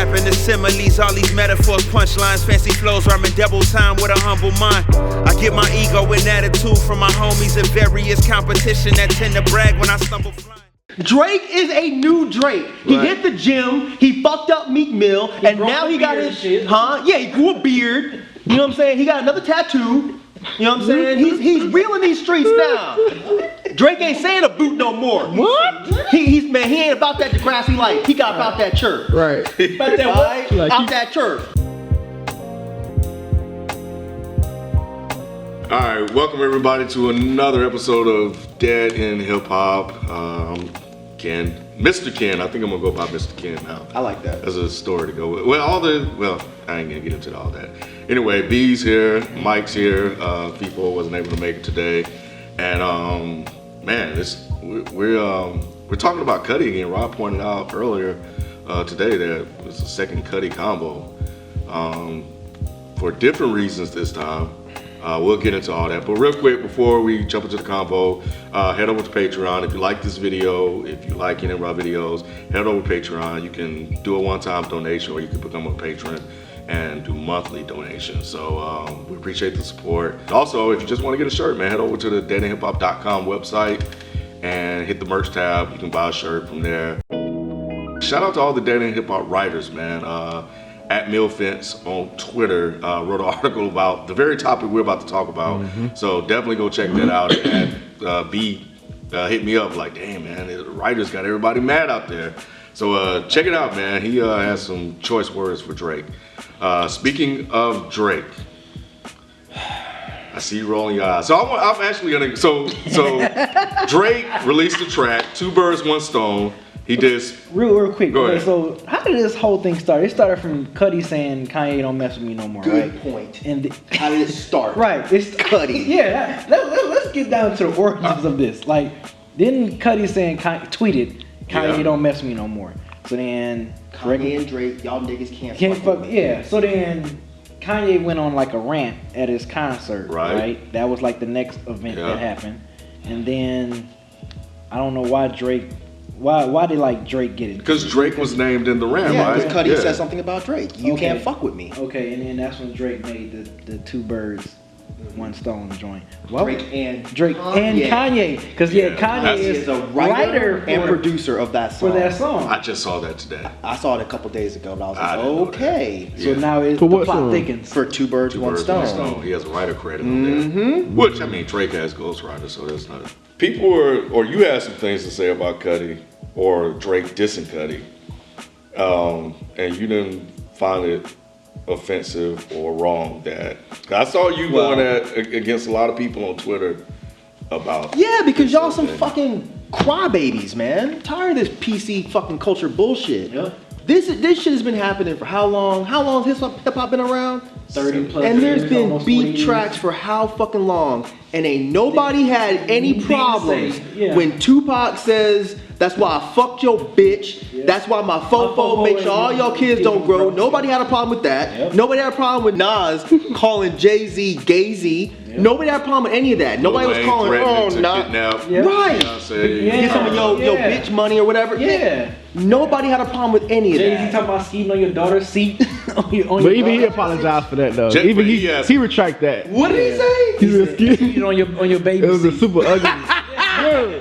rapping the similes, all these metaphors, punchlines, fancy flows, rhyming double time with a humble mind. I get my ego and attitude from my homies in various competition that tend to brag when I stumble flying. Drake is a new Drake. He hit the gym, he fucked up Meek Mill, and now he got his shit. Yeah, he grew a beard. You know what I'm saying? He got another tattoo. You know what I'm saying? He's real in these streets now. Drake ain't saying a boot no more. What? He ain't about that Degrassi life. He got about that church. Right. About that what? Like out that church. All right, welcome everybody to another episode of Dead in Hip Hop. Ken, Mr. Ken. I think I'm gonna go by Mr. Ken now. I like that. As a story to go with. Well, I ain't gonna get into all that. Anyway, B's here, Mike's here. People wasn't able to make it today, and man, we're talking about Cudi again. Rob pointed out earlier today that it was the second Cudi combo for different reasons this time. We'll get into all that, but real quick before we jump into the convo, head over to Patreon. If you like this video, if you like any of our videos, head over to Patreon. You can do a one-time donation, or you can become a patron and do monthly donations. So we appreciate the support. Also, if you just want to get a shirt, man, head over to the deadandhiphop.com website and hit the merch tab. You can buy a shirt from there. Shout out to all the Dead and Hip Hop writers, man. At Millfence on Twitter wrote an article about the very topic we're about to talk about. So definitely go check that out. And B hit me up like, damn man, the writers got everybody mad out there. So check it out, man. He has some choice words for Drake. Speaking of Drake, I see you rolling your eyes. So I'm actually gonna. So Drake released a track, 2 birds, 1 stone. He did. Real quick. Go ahead. So how did this whole thing start? It started from Cudi saying Kanye don't mess with me no more. Good right? point. And how did it start? Right. It's Cudi. Yeah. Let's get down to the origins of this. Like, didn't Cudi saying tweeted Kanye don't mess with me no more? So then Kanye and Drake, y'all niggas can't fuck with me. Yeah. So then Kanye went on like a rant at his concert. Right. That was like the next event that happened, and then I don't know why Drake. Why did like Drake get it? Because Drake was named in the rant, right? Because Cudi said something about Drake. You can't fuck with me. Okay, and then that's when Drake made the 2 birds, 1 stone joint. Drake and Kanye. Because Kanye is a writer and producer of that song. For that song. I just saw that today. I saw it a couple days ago, but I was like, okay. So now it's the plot thickens. For 2 birds, 1 stone. He has a writer credit on there. Which, I mean, Drake has ghostwriters, so that's not. People or you had some things to say about Cudi or Drake dissing Cudi, and you didn't find it offensive or wrong. That I saw you going against a lot of people on Twitter about. Yeah, because y'all some fucking crybabies, man. I'm tired of this PC fucking culture bullshit. Yep. This shit has been happening for how long? How long has hip hop been around? 30 plus and there's years, been beat tracks for how fucking long, and ain't nobody had any problems when Tupac says, "That's why I fucked your bitch. That's why my fofo make sure all y'all kids don't grow." Nobody had a problem with that. Nobody had a problem with Nas calling Jay-Z Gazy. Nobody had a problem with any of that. Nobody was calling, Nas. Right. Get some of your bitch money or whatever. Yeah. Nobody had a problem with any of that. Jay-Z talking about skiing on your daughter's seat. But even he apologized for that though. Even he retract that. What did he say? He was skiing on your baby. It was a super ugly.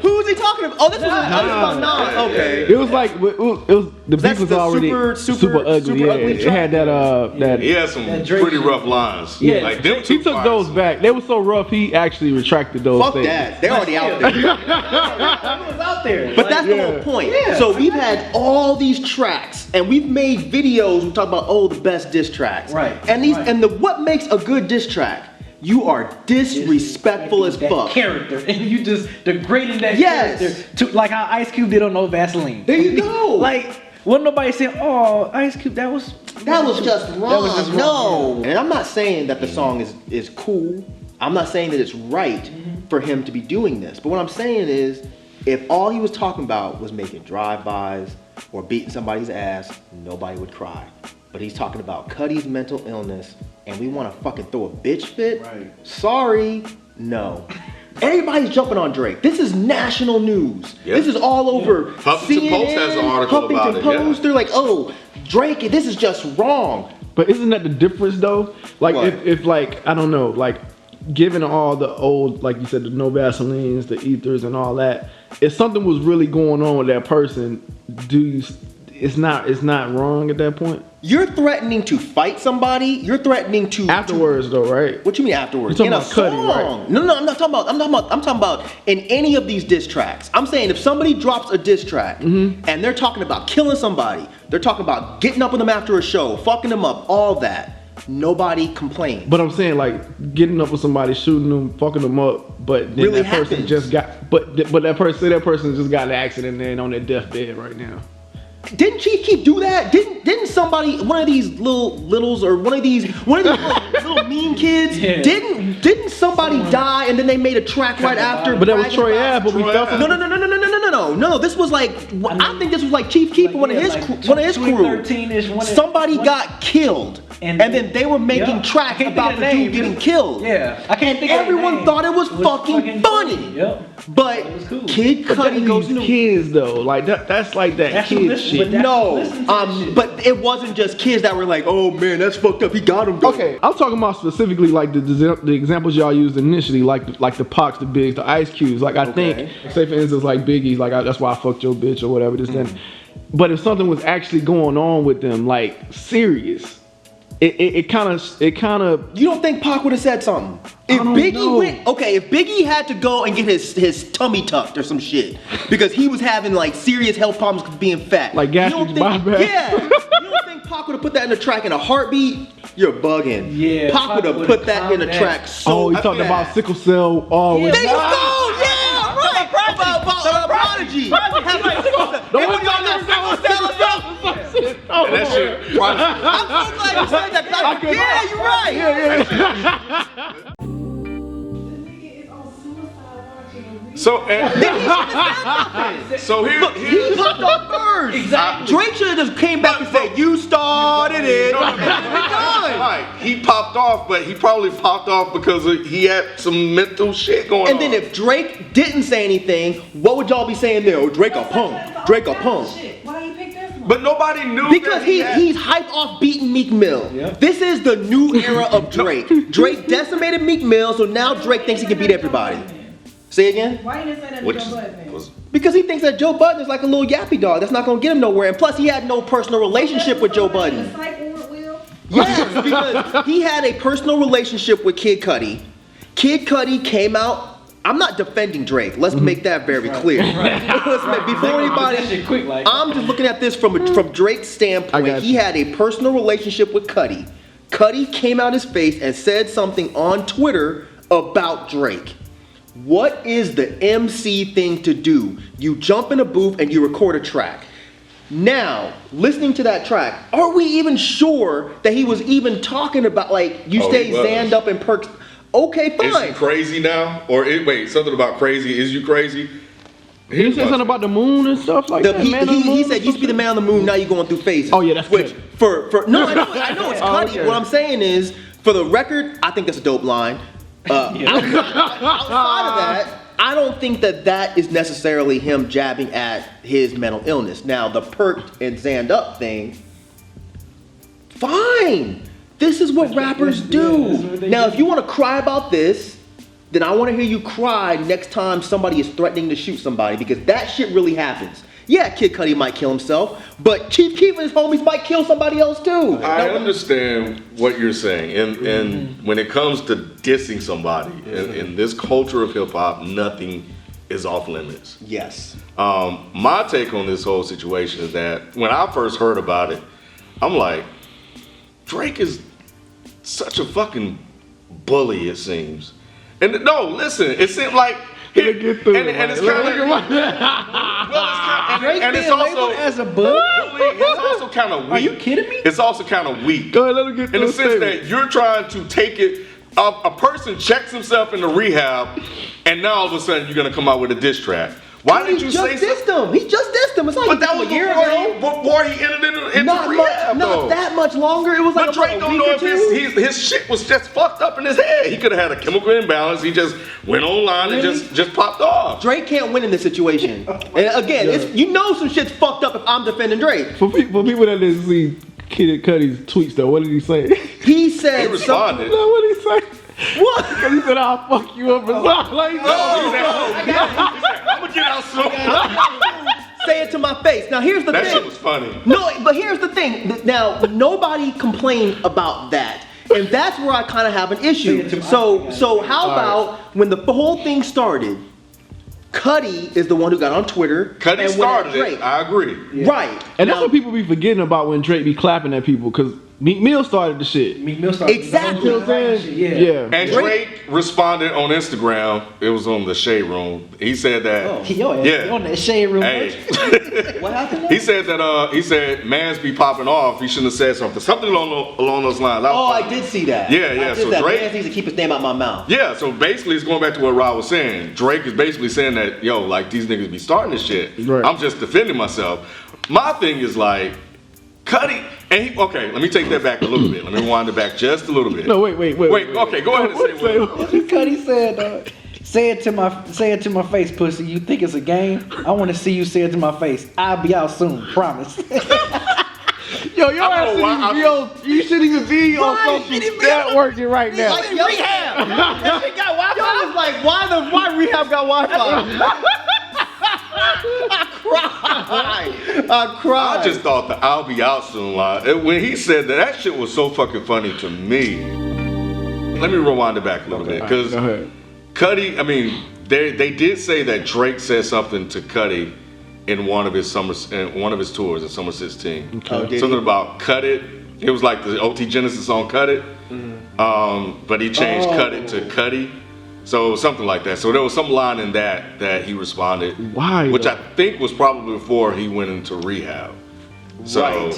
Who was he talking about? Oh, this was about Nas. Okay. It was like it was the beat was already super ugly. It had that. He had some pretty rough lines. Yeah, like them he took those back. They were so rough. He actually retracted those. Fuck that. They're already out there. It was out there. But that's the whole point. Yeah. So we've had all these tracks, and we've made videos. We talk about the best diss tracks. Right. And what makes a good diss track? You are disrespectful as fuck. Character, and you just degrading that character to like how Ice Cube did on No Vaseline. There you go. Like, wasn't nobody saying, "Oh, Ice Cube, that was just wrong." That was just wrong. And I'm not saying that the song is cool. I'm not saying that it's right for him to be doing this. But what I'm saying is, if all he was talking about was making drive-bys or beating somebody's ass, nobody would cry. But he's talking about Cudi's mental illness, and we want to fucking throw a bitch fit? Right. Sorry, no. Everybody's jumping on Drake. This is national news. Yeah. This is all over. Huffington Post has an article about it. Post, they're like, oh, Drake, this is just wrong. But isn't that the difference though? Like if like, I don't know, like given all the old, like you said, the no Vaselines, the ethers and all that, if something was really going on with that person, it's not wrong at that point? You're threatening to fight somebody. You're threatening to afterwards, though, right? What you mean afterwards? You're talking about Cudi, right? No, I'm not talking about. I'm talking about in any of these diss tracks. I'm saying if somebody drops a diss track and they're talking about killing somebody, they're talking about getting up with them after a show, fucking them up, all that. Nobody complains. But I'm saying like getting up with somebody, shooting them, fucking them up, but then really that person happens. just got, but that person just got in an accident and on their deathbed right now. Didn't Chief Keef do that? Didn't somebody, one of these littles or one of these little mean kids, didn't somebody die and then they made a track right after? But that was Troy Ave, but we felt No. This was like, I think this was like Chief Keef and one of his crew. Somebody got killed. And then they were making tracks about the dude getting killed. Yeah, I can't think. Everyone thought it was fucking funny. Yep. But Cool. Kid Cudi goes to kids though, like that's like that kid shit. But it wasn't just kids that were like, oh man, that's fucked up. He got him. Okay, I'm talking about specifically like the examples y'all used initially, like the Pacs, the Bigs, the Ice Cubes. Like I think, say for instance, like Biggie's, like that's why I fucked your bitch or whatever. This then. But if something was actually going on with them, like serious. It kind of. You don't think Pac would have said something? If Biggie had to go and get his tummy tucked or some shit because he was having like serious health problems because being fat, like gastric bypass. Yeah, you don't think Pac would have put that in the track in a heartbeat? You're bugging. Yeah, Pac would have put that in the track. So he talked about sickle cell. Oh, there you go. Yeah, right. About Prodigy. That shit. I'm so glad you said that. Yeah, you're right. Yeah. So here, he popped off first. Exactly. Drake should have just came back and said, "You started it." Right. He popped off, but he probably popped off because he had some mental shit going on. And then if Drake didn't say anything, what would y'all be saying there? Oh, Drake a punk. Drake a punk. Why you pick this one? But nobody knew because he's hype off beating Meek Mill. Yep. This is the new era of Drake. Drake decimated Meek Mill, so now Drake thinks he can beat everybody. Say again? Why you didn't say that to Joe Budden? Because he thinks that Joe Budden is like a little yappy dog. That's not gonna get him nowhere. And plus, he had no personal relationship with Joe Budden. Yes, because he had a personal relationship with Kid Cudi. Kid Cudi came out. I'm not defending Drake. Let's make that very clear. Before anybody, I'm just looking at this from Drake's standpoint. He had a personal relationship with Cudi. Cudi came out his face and said something on Twitter about Drake. What is the MC thing to do? You jump in a booth and you record a track. Now, listening to that track, are we even sure that he was even talking about, like, you stay zanned up and perked? Okay, fine. Is he crazy now? Or wait, something about crazy? Is you crazy? He said something about the moon and stuff like that. He said, used to be the man on the moon, now you're going through phases. Oh yeah, that's which no, I know it's Cudi. Okay. What I'm saying is, for the record, I think that's a dope line. Outside of that, I don't think that is necessarily him jabbing at his mental illness. Now, the perked and zanned up thing, fine. This is what rappers do. Now, if you want to cry about this, then I want to hear you cry next time somebody is threatening to shoot somebody, because that shit really happens. Yeah, Kid Cudi might kill himself, but Chief Keef and his homies might kill somebody else too. I understand what you're saying, and when it comes to dissing somebody, in this culture of hip hop, nothing is off limits. Yes. My take on this whole situation is that when I first heard about it, I'm like, Drake is such a fucking bully, it seems. And no, listen, it seemed like it's also as a bully. It's also kind of weak. Are you kidding me? It's also kind of weak. Go ahead, let him get in the sense that you're trying to take it. A person checks himself into rehab, and now all of a sudden you're gonna come out with a diss track. Why did you say so? He just dissed him. It's like but that was before he entered into rehab. rehab though. Not that much longer. It was like But Drake don't know if his shit was just fucked up in his head. He could have had a chemical imbalance. He just went online and just popped off. Drake can't win in this situation. And again, some shit's fucked up if I'm defending Drake. For people that didn't see Kid Cudi's tweets though, what did he say? He said He responded. What did he say? What? Because he said, "I'll fuck you up." And stuff like I'm gonna get out soon. Say it to my face. Now here's the thing. That shit was funny. No, but here's the thing. Now nobody complained about that. And that's where I kind of have an issue. So how about when the whole thing started, Cudi is the one who got on Twitter. Cudi and started it. I agree. Yeah. Right. And that's what people be forgetting about when Drake be clapping at people, because Meek Mill started the shit. Meek Mill started exactly. You know what I'm saying? Yeah. And Drake responded on Instagram. It was on the Shade Room. He said that. On that Shade Room. Hey. What happened? He said that. He said mans be popping off. He shouldn't have said something along those lines. I did see that. Yeah. So Drake needs to keep his name out my mouth. Yeah. So basically, it's going back to what Rob was saying. Drake is basically saying that like these niggas be starting this shit. Right. I'm just defending myself. My thing is like, Cudi, and okay, let me take that back a little bit. Let me rewind it back just a little bit. No, wait. Okay, go ahead and say what. Cudi said, say it to my face, pussy. You think it's a game? I want to see you say it to my face. I'll be out soon, promise. Your ass you shouldn't even be on social networking right now. Like rehab. That shit got Wi-Fi. Yo was like, why rehab got Wi-Fi? I cried. I just thought the "I'll be out soon" line. When he said that shit was so fucking funny to me. Let me rewind it back a little bit, because Cudi, I mean, they did say that Drake said something to Cudi in one of his tours at Summer 16. Okay. Something about "Cut It." It was like the OT Genesis song "Cut It," but he changed "Cut It" to Cudi. So something like that. So there was some line in that he responded. Why? Which I think was probably before he went into rehab. So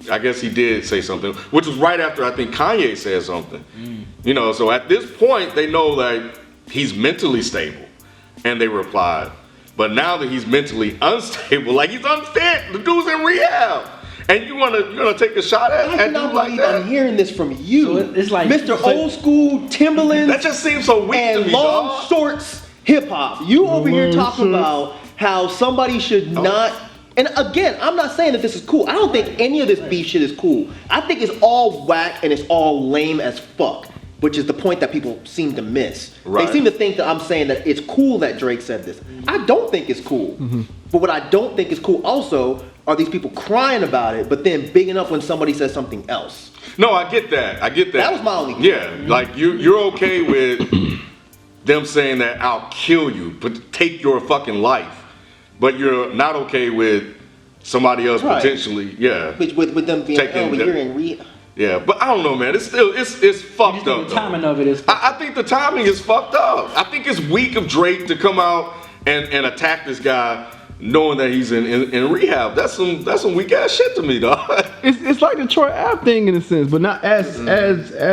I guess he did say something, which was right after I think Kanye said something. So at this point they know that he's mentally stable, and they replied. But now that he's mentally unstable, like he's unfit, the dude's in rehab. And you're gonna take a shot at dude like that? I'm hearing this from you. So it's like Mr. Old School Timberlands. That just seems so weak and to me, long dog. shorts hip hop. You over here talking about how somebody should not. And again, I'm not saying that this is cool. I don't think any of this beef shit is cool. I think it's all whack and it's all lame as fuck, which is the point that people seem to miss. Right. They seem to think that I'm saying that it's cool that Drake said this. I don't think it's cool. But what I don't think is cool also are these people crying about it, but then bigging up when somebody says something else. No, I get that. That was my only point. Yeah, like you're okay with them saying that I'll kill you, but take your fucking life. But you're not okay with somebody else potentially, With them being you're in rehab. Yeah, but I don't know, man. It's still it's fucked up. The timing of it is. I think the timing is fucked up. I think it's weak of Drake to come out and attack this guy, knowing that he's in rehab. That's some weak ass shit to me, dog. It's like the Troy Ave thing in a sense, but not as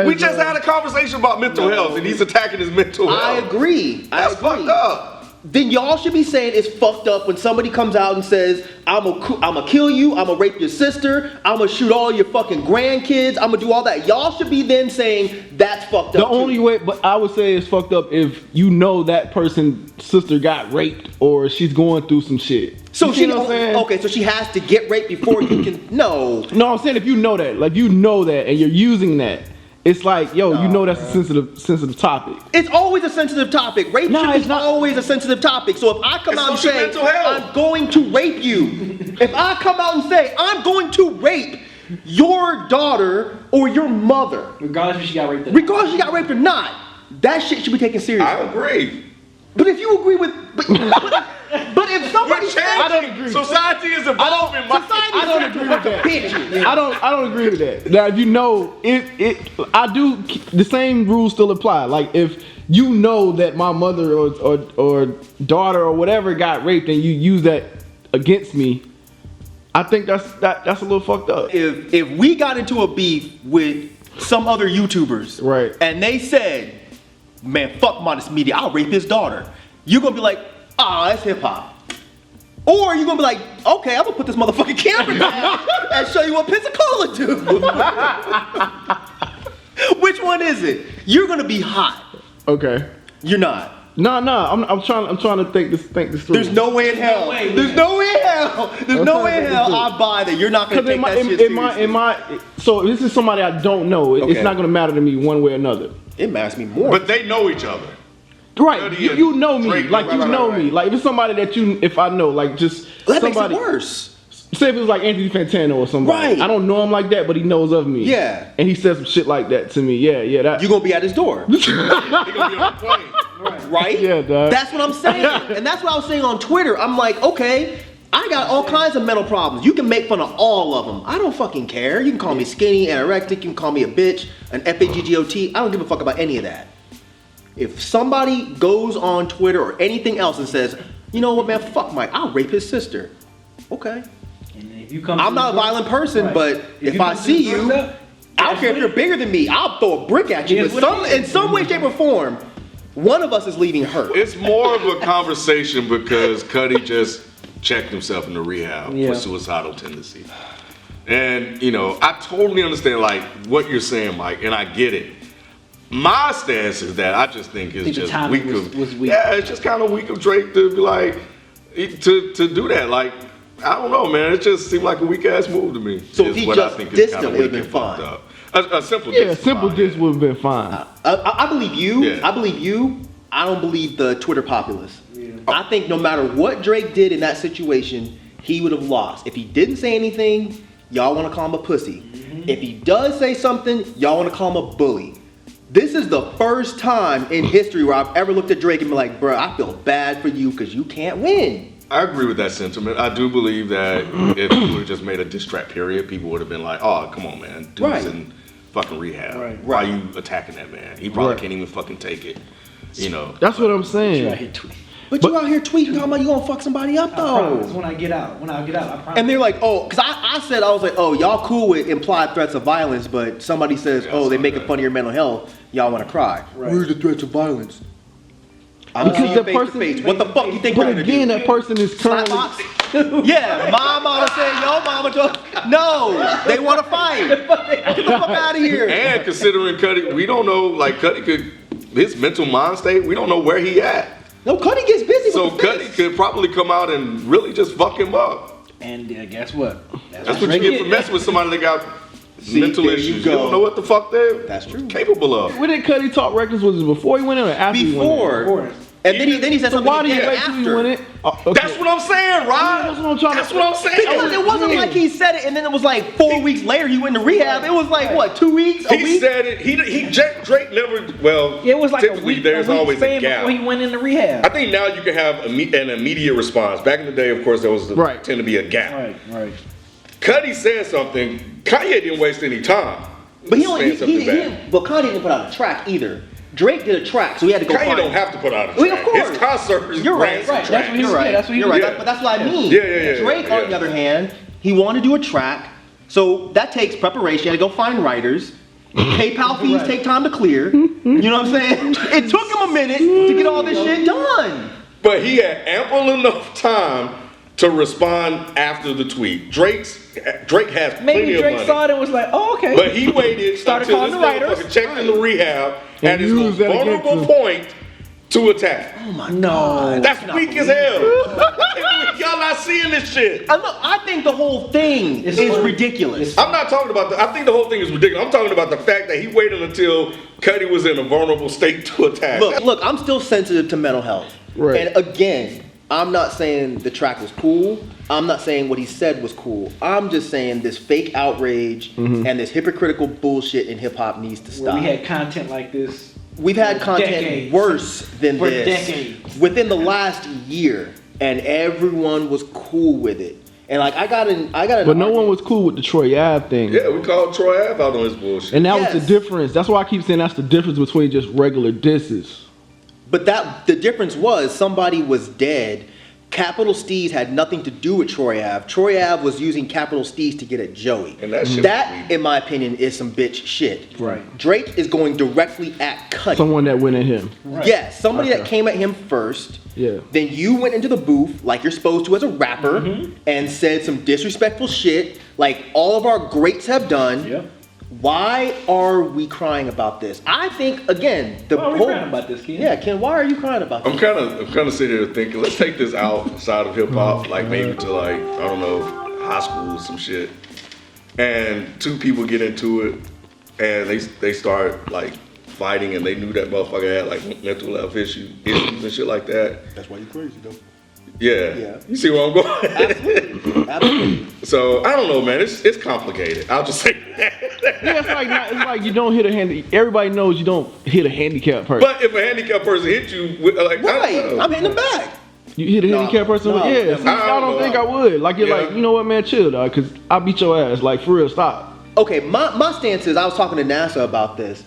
We just had a conversation about mental health, and he's attacking his mental health. I agree. That's fucked up. Then y'all should be saying it's fucked up when somebody comes out and says, I'ma kill you, I'ma rape your sister, I'ma shoot all your fucking grandkids, I'ma do all that. Y'all should be then saying that's fucked up. The only way, but I would say it's fucked up if you know that person's sister got raped or she's going through some shit. So she, okay, so she has to get raped before you can. No, I'm saying if you know that, like you know that, and you're using that. It's like, you know that's a sensitive topic. It's always a sensitive topic. Rape is not always a sensitive topic. So if I come out and say, I'm going to rape you, if I come out and say, I'm going to rape your daughter or your mother, regardless if she got raped or not, that shit should be taken seriously. I agree. But if you agree with, but if somebody says, I don't agree. Society is evolving. I don't agree with that. I don't agree with that. Now, if you know, I do. The same rules still apply. Like if you know that my mother or daughter or whatever got raped and you use that against me, I think that's a little fucked up. If we got into a beef with some other YouTubers, right, and they said, man, fuck Modest Media, I'll rape his daughter. You're gonna be like, that's hip hop. Or you're gonna be like, okay, I'm gonna put this motherfucking camera down and show you what Pensacola do. Which one is it? You're gonna be hot. Okay. You're not. No, I'm trying to think this through. There's no way in hell. There's no way in hell. There's no way in hell I buy that you're not gonna take that shit seriously. So if this is somebody I don't know, it's not gonna matter to me one way or another. It matters to me more. But they know each other. Right, you know me, Drake, like you know me. Like if it's somebody that if I know, like just that somebody. Makes it worse. Say if it was like Anthony Fantano or somebody. Right. I don't know him like that, but he knows of me. Yeah. And he says some shit like that to me. Yeah. That. You gonna be at his door. He gonna be on the plane. Right? Yeah, dog. That's what I'm saying. And that's what I was saying on Twitter. I'm like, okay, I got all kinds of mental problems. You can make fun of all of them. I don't fucking care. You can call me skinny, anorectic, you can call me a bitch, an FAGGOT. I don't give a fuck about any of that. If somebody goes on Twitter or anything else and says, you know what, man, fuck Mike, I'll rape his sister. Okay. And if you come I'm not a violent person, but if I see you, I don't care if you're bigger than me, I'll throw a brick at you. But in some way, shape, or form, one of us is leaving hurt. It's more of a conversation because Cudi just checked himself into rehab for suicidal tendencies. And, you know, I totally understand, like, what you're saying, Mike, and I get it. My stance is that I just think it's just weak of weak. Yeah, it's just kind of weak of Drake to be like to do that. Like, I don't know, man. It just seemed like a weak ass move to me. So if he just dissed him, it would have been fine. A simple diss. Yeah, simple diss would have been fine. I believe you. Yeah. I believe you. I don't believe the Twitter populace. Yeah. I think no matter what Drake did in that situation, he would have lost. If he didn't say anything, y'all want to call him a pussy. Mm-hmm. If he does say something, y'all want to call him a bully. This is the first time in history where I've ever looked at Drake and been like, bro, I feel bad for you because you can't win. I agree with that sentiment. I do believe that if he would have just made a diss track period, people would have been like, oh, come on, man. Dude's in fucking rehab. Right. Why are you attacking that man? He probably can't even fucking take it. You know. That's what I'm saying. But you out here tweeting talking about you gonna fuck somebody up though. When I get out, I promise. And they're like, oh, because I was like, oh, y'all cool with implied threats of violence, but somebody says, oh, they making fun of your mental health, y'all want to cry. Right. Where's the threats of violence? Because the person, what the fuck you think? But again, that person is currently. Yeah, my mama said, yo, mama told. No, they want to fight. Get the fuck out of here. And considering Cudi, we don't know, like Cudi could, his mental mind state, we don't know where he at. No, Cudi gets busy. So Cudi could probably come out and really just fuck him up. And guess what? That's what you get for messing with somebody that got mental issues. You don't know what the fuck they're capable of. When did Cudi talk records? Was it before he went in or after he went in? Before. And then he said something why did he wait till he went in? Okay. That's what I'm saying, Rod. That's what I'm saying. Because it wasn't like he said it and then it was like 4 weeks later he went to rehab. It was like what, 2 weeks? He said it. Drake never. Well, it was like typically there's always a gap before he went into rehab. I think now you can have an immediate response. Back in the day, of course, there was tend to be a gap. Right. Cudi said something. Kanye didn't waste any time. But Kanye didn't put out a track either. Drake did a track, so he had to go Kanye don't have to put out a track. Well, of course. His concerts. You're right. That's what he right. That's what he right. But that's what I mean. Drake, on the other hand, he wanted to do a track, so that takes preparation. He had to go find writers. PayPal fees take time to clear. You know what I'm saying? It took him a minute to get all this shit done. But he had ample enough time to respond after the tweet. Drake has plenty of money. Maybe Drake saw it and was like, oh, okay. But he waited until this motherfucker checked into rehab at his most vulnerable point to attack. Oh my God. That's weak as hell. Y'all not seeing this shit. I think the whole thing is ridiculous. I'm not talking about I think the whole thing is ridiculous. I'm talking about the fact that he waited until Cudi was in a vulnerable state to attack. Look, I'm still sensitive to mental health. Right. And again, I'm not saying the track was cool. I'm not saying what he said was cool. I'm just saying this fake outrage and this hypocritical bullshit in hip hop needs to stop. We had content like this. We've had content worse than for this decades. within the last year, and everyone was cool with it. And like I got But no one was cool with the Troy Ave thing. Yeah, we called Troy Ave out on his bullshit. And that was the difference. That's why I keep saying that's the difference between just regular disses. But the difference was somebody was dead. Capital Steez had nothing to do with Troy Ave. Troy Ave was using Capital Steez to get at Joey. And that in my opinion, is some bitch shit. Right. Drake is going directly at Cudi. Someone that went at him. Right. Yes, somebody that came at him first. Yeah. Then you went into the booth like you're supposed to as a rapper and said some disrespectful shit like all of our greats have done. Yep. Why are we crying about this? I think again the Why are we whole crying about this, Ken? Yeah, Ken, why are you crying about this? I'm kind of sitting here thinking, let's take this outside of hip hop, like maybe to like, I don't know, high school or some shit. And two people get into it and they start like fighting and they knew that motherfucker had like mental health issues and shit like that. That's why you crazy though. Yeah. You see where I'm going? Absolutely. So I don't know, man. It's complicated. I'll just say that. Yeah, it's like you don't hit a everybody knows you don't hit a handicapped person. But if a handicapped person hit you, with, like, Right. I'm hitting the back. You hit a handicapped person? no, Yeah. See, I don't think I would. Like, you're like, you know what, man, chill, dog, because I'll beat your ass. Like, for real, stop. Okay, my stance is, I was talking to NASA about this.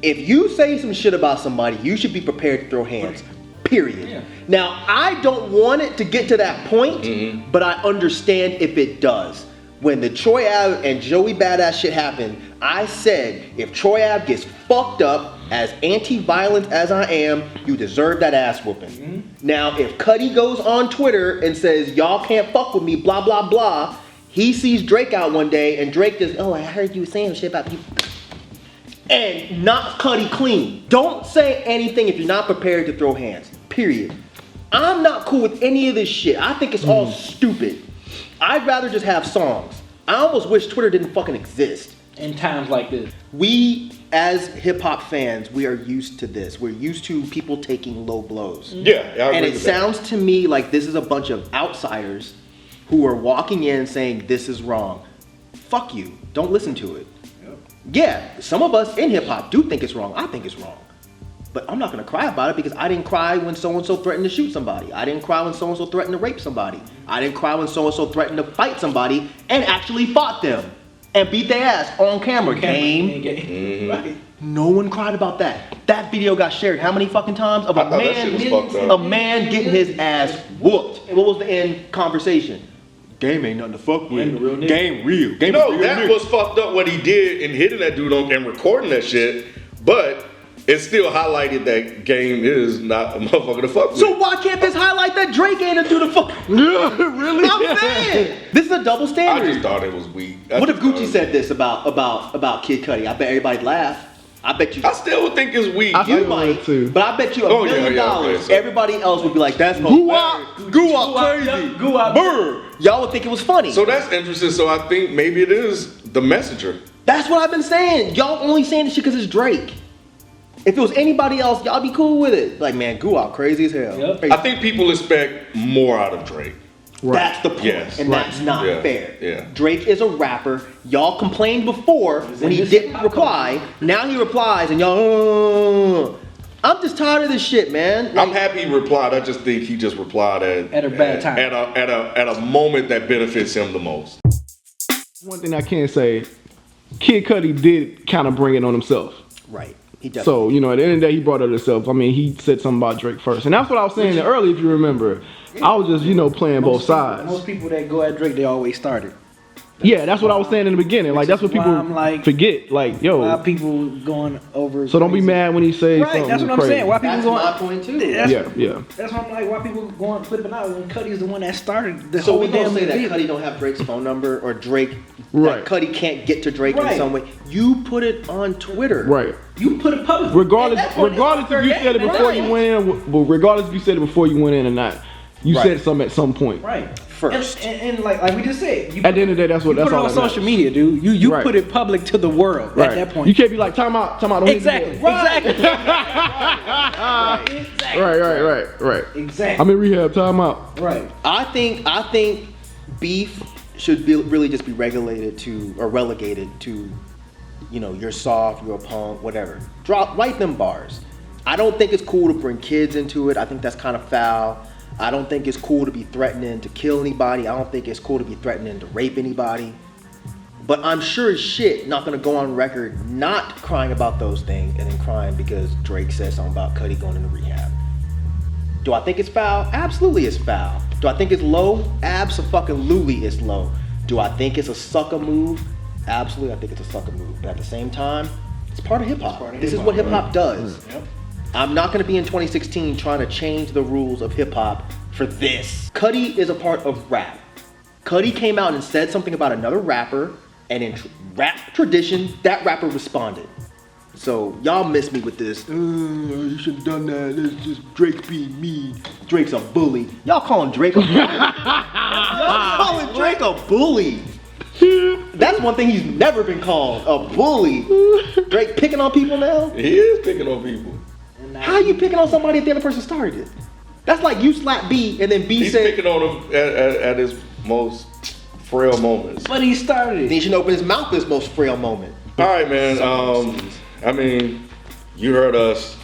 If you say some shit about somebody, you should be prepared to throw hands. Period. Yeah. Now, I don't want it to get to that point, but I understand if it does. When the Troy Ave and Joey Badass shit happened, I said, if Troy Ave gets fucked up, as anti-violent as I am, you deserve that ass whooping. Now, if Cudi goes on Twitter and says, y'all can't fuck with me, blah, blah, blah, he sees Drake out one day, and Drake just, oh, I heard you saying shit about you. And not Cudi clean. Don't say anything if you're not prepared to throw hands. Period. I'm not cool with any of this shit. I think it's all stupid. I'd rather just have songs. I almost wish Twitter didn't fucking exist. In times like this. We, as hip-hop fans, we are used to this. We're used to people taking low blows. Yeah, I agree and it with that. sounds to me like this is a bunch of outsiders who are walking in saying this is wrong. Fuck you. Don't listen to it. Yeah, some of us in hip-hop do think it's wrong. I think it's wrong. But I'm not gonna cry about it because I didn't cry when so-and-so threatened to shoot somebody. I didn't cry when so-and-so threatened to rape somebody. I didn't cry when so-and-so threatened to fight somebody and actually fought them and beat their ass on camera. Game. Right. No one cried about that. That video got shared how many fucking times? Of a man getting his ass whooped. And what was the end conversation? Game ain't nothing to fuck with. Game real. Game No, real that nigga. was fucked up what he did in hitting that dude on and recording that shit, but it still highlighted that Game is not a motherfucker to fuck with. So why can't this highlight that Drake ain't a dude to fuck? Really? I'm saying this is a double I standard. just thought it was weak. What if Gucci said this about Kid Cudi? I bet everybody'd laugh. I bet you. I still would think it's weak. You might, too. but I bet you $1 million. Okay, so- Everybody else would be like, "That's Goo-wop. crazy, Brr." Y'all would think it was funny. So that's interesting. So I think maybe it is the messenger. That's what I've been saying. Y'all only saying this shit because it's Drake. If it was anybody else, y'all be cool with it. Like, man, Goo-wop crazy as hell. Yep. Crazy. I think people expect more out of Drake. Right. That's the point, Yes. and that's not Yeah. fair. Yeah. Drake is a rapper. Y'all complained before when he didn't reply. Now he replies, and y'all. I'm just tired of this shit, man. I'm happy he replied. I just think he just replied At a bad time. At a moment that benefits him the most. One thing I can say, Kid Cudi did kind of bring it on himself. Right. He does. So, you know, at the end of the day, he brought it himself. I mean, he said something about Drake first. And that's what I was saying earlier, if you remember. I was just, you know, playing both sides. Most people that go at Drake, they always started. Yeah, that's what I was saying in the beginning. Like, that's what people I'm like, forget. Like, Why yo. people going over? So don't be crazy. mad when he says Right, something that's what I'm crazy. saying. Why people That's going? my point too. Yeah. That's why I'm like, why people going flipping out when Cudi's the one that started the So whole we gonna damn say that video. Cudi don't have Drake's phone number, or Drake, Right. that Cudi can't get to Drake in Right. some way. You put it on Twitter. Right. You put it public. Regardless At that point, if you it's said it not before fair you game, went in, but regardless if you said it before you went in or not, you Right. said something at some point. right? First. and like we just said, you At the end of the day, that's what you that's put it all on that social matters. media, dude. You Right. put it public to the world Right. at that point. You can't be like, time out. Don't hit Exactly. me. Exactly. Right. Exactly. I'm in rehab. Time out. Right. I think beef should be really just be regulated to, or relegated to, you know, you're soft, you're a punk, whatever. Write them bars. I don't think it's cool to bring kids into it. I think that's kind of foul. I don't think it's cool to be threatening to kill anybody. I don't think it's cool to be threatening to rape anybody. But I'm sure as shit not gonna go on record not crying about those things and then crying because Drake said something about Cudi going into rehab. Do I think it's foul? Absolutely it's foul. Do I think it's low? Abso-fucking-lutely it's low. Do I think it's a sucker move? Absolutely, I think it's a sucker move. But at the same time, it's part of hip hop. This is what hip hop does. Yep. I'm not gonna be in 2016 trying to change the rules of hip hop for this. Cudi is a part of rap. Cudi came out and said something about another rapper, and in rap tradition, that rapper responded. So y'all miss me with this. You should have done that. It's just Drake being mean. Drake's a bully. Y'all calling Drake a bully? Y'all calling Drake a bully? That's one thing he's never been called, a bully. Drake picking on people now? He is picking on people. How you picking on somebody if the other person started it? That's like you slap B and then B He's said. picking on him at his most frail moments. But he started Then it. he should open his mouth at his most frail moment. All right, man. I mean, you heard us.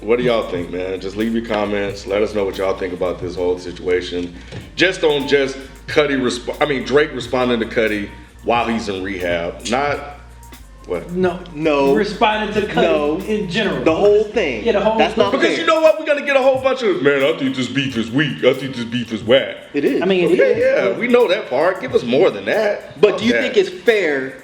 What do y'all think, man? Just leave your comments. Let us know what y'all think about this whole situation. Just Drake responding to Cudi while he's in rehab. Not what? No. Responding to Cudi in general. The whole thing. Yeah, the whole That's thing. not Because fair. you know what? We're gonna get a whole bunch of man. I think this beef is weak. I think this beef is whack. It is. I mean, it is. Yeah, we know that part. Give us more than that. But do you Fuck think that. it's fair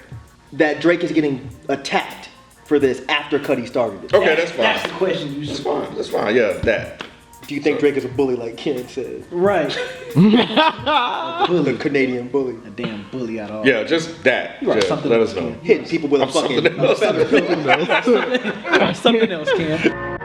that Drake is getting attacked for this after Cudi started it? Okay, that's fine. That's the question you That's should. fine. That's fine. Yeah, that. Do you think Drake is a bully like Ken said? Right. The Canadian bully. A damn bully out of. Yeah, just that. You are Just something let else, us know. Ken. Hitting people with a fucking something else. feather pillow. Something else, Cam.